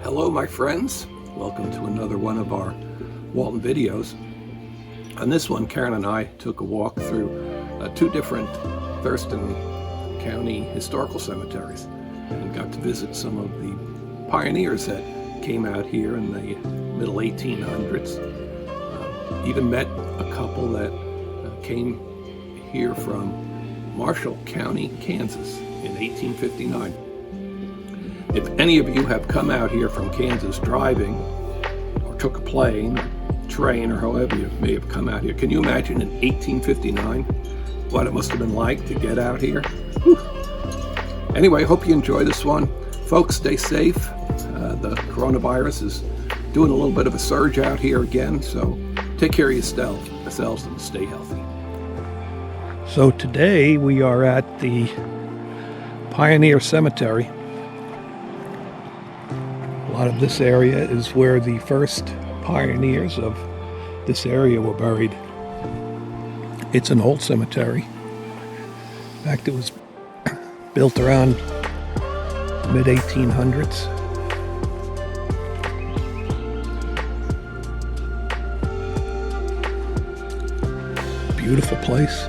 Hello my friends, welcome to another one of our Walton videos. On this one, Karen and I took a walk through two different Thurston County historical cemeteries and got to visit some of the pioneers that came out here in the middle 1800s. Even met a couple that came here from Marshall County, Kansas in 1859. If any of you have come out here from Kansas driving, or took a plane, train, or however you may have come out here, can you imagine in 1859 what it must have been like to get out here? Whew. Anyway, hope you enjoy this one. Folks, stay safe. The coronavirus is doing a little bit of a surge out here again, so take care of yourselves and stay healthy. So today we are at the Pioneer Cemetery. A lot of this area is where the first pioneers of this area were buried. It's an old cemetery. In fact, it was built around mid-1800s. Beautiful place.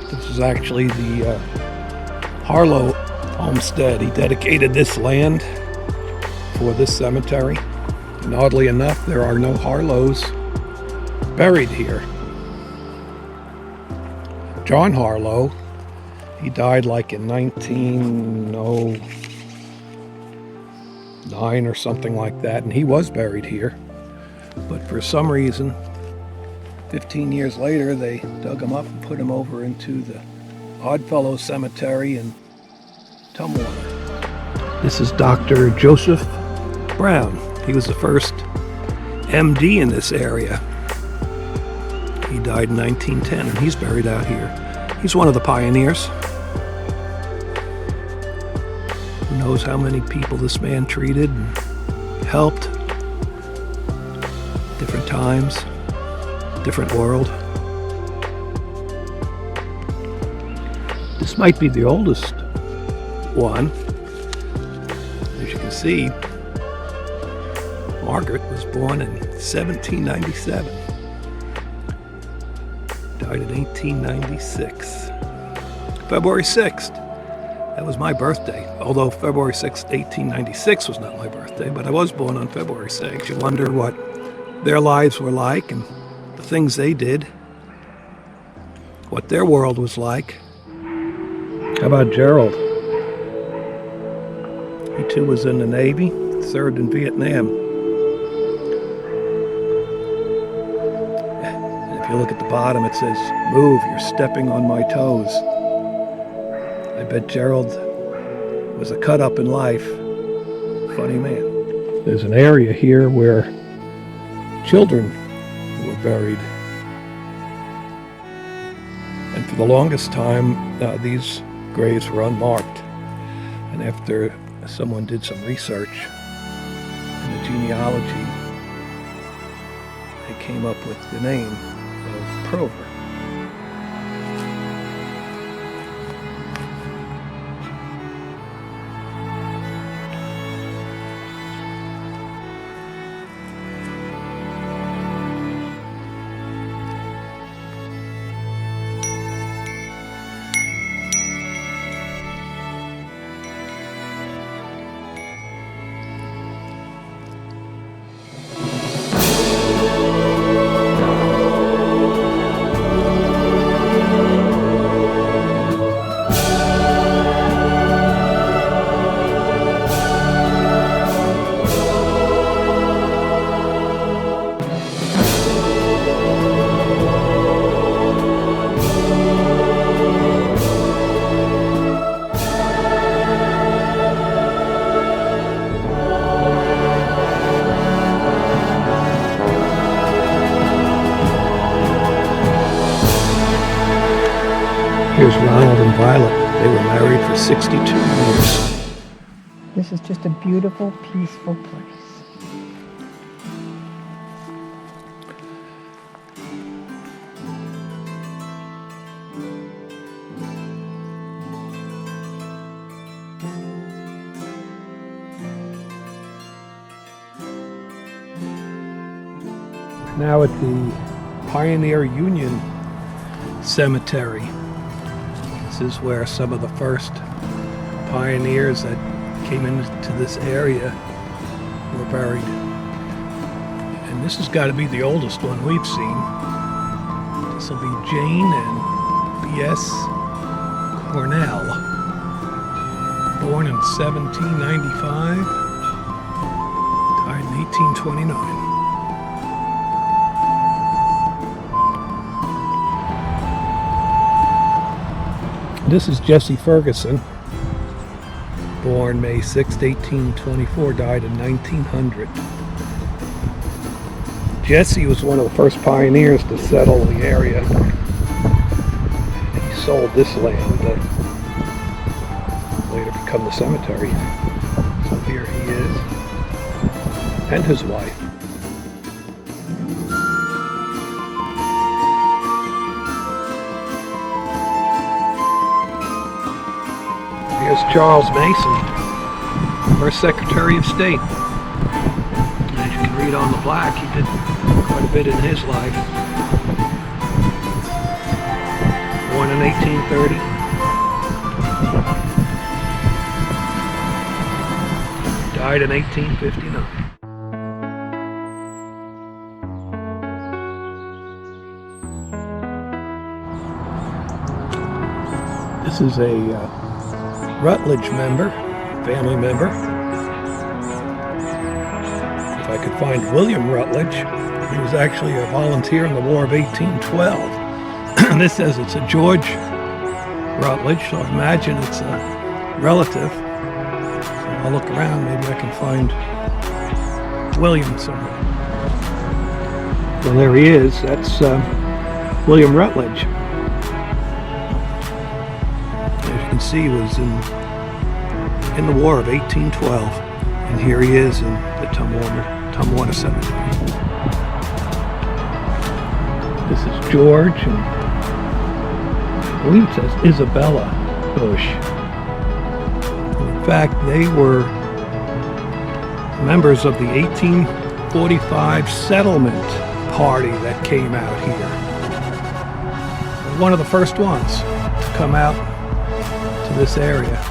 This is actually the Harlow homestead. He dedicated this land for this cemetery. And oddly enough, there are no Harlows buried here. John Harlow, he died like in 1909 or something like that, and he was buried here. But for some reason, 15 years later, they dug him up and put him over into the Oddfellows Cemetery in Tumwater. This is Dr. Joseph Brown. He was the first MD in this area. He died in 1910, and he's buried out here. He's one of the pioneers. Who knows how many people this man treated and helped. Different times, different world. This might be the oldest one. As you can see, Margaret was born in 1797, died in 1896. February 6th, that was my birthday. Although February 6th, 1896 was not my birthday, but I was born on February 6th. You wonder what their lives were like and the things they did, what their world was like. How about Gerald? He too was in the Navy, served in Vietnam. If you look at the bottom, it says, "Move, you're stepping on my toes." I bet Gerald was a cut up in life. Funny man. There's an area here where children were buried. And for the longest time, these graves were unmarked. And after someone did some research in the genealogy, they came up with the name of Prover. Here's Ronald and Violet. They were married for 62 years. This is just a beautiful, peaceful place. Now at the Pioneer Union Cemetery. This is where some of the first pioneers that came into this area were buried. And this has got to be the oldest one we've seen. This will be Jane and B.S. Cornell. Born in 1795, died in 1829. This is Jesse Ferguson, born May 6, 1824, died in 1900. Jesse was one of the first pioneers to settle the area. He sold this land that later become the cemetery. So here he is, and his wife. Here's Charles Mason, first Secretary of State. As you can read on the plaque, he did quite a bit in his life. Born in 1830. Died in 1859. This is a Rutledge member, family member. If I could find William Rutledge, he was actually a volunteer in the War of 1812. This says it's a George Rutledge, so I imagine it's a relative. So I'll look around, maybe I can find William somewhere. Well, there he is. That's William Rutledge. See, he was in the War of 1812, and here he is in the Tumwater Cemetery. This is George, and I believe it says Isabella Bush. In fact, they were members of the 1845 settlement party that came out here. One of the first ones to come out to this area.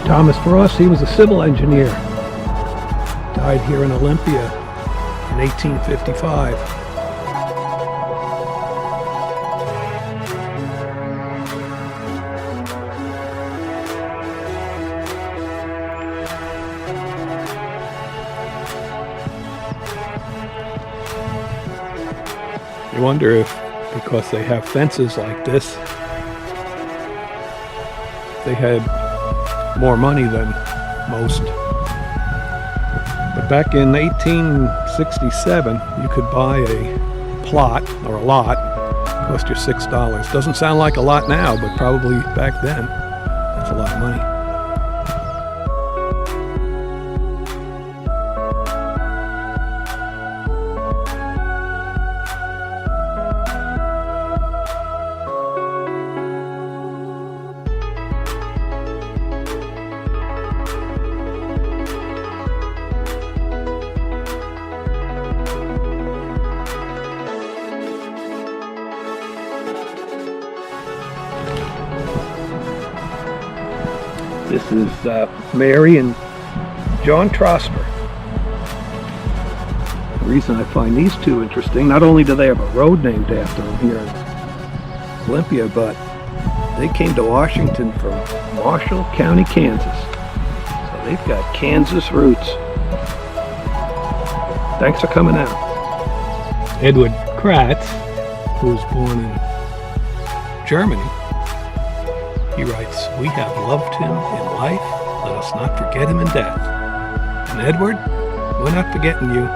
Thomas Frost, he was a civil engineer. Died here in Olympia in 1855. You wonder if, because they have fences like this, they had more money than most. But back in 1867, you could buy a plot or a lot, cost you $6. Doesn't sound like a lot now, but probably back then, that's a lot of money. This is Mary and John Trosper. The reason I find these two interesting, not only do they have a road named after them here in Olympia, but they came to Washington from Marshall County, Kansas. So they've got Kansas roots. Thanks for coming out. Edward Kratz, who was born in Germany, He writes, "We have loved him in life, let us not forget him in death." And Edward, we're not forgetting you.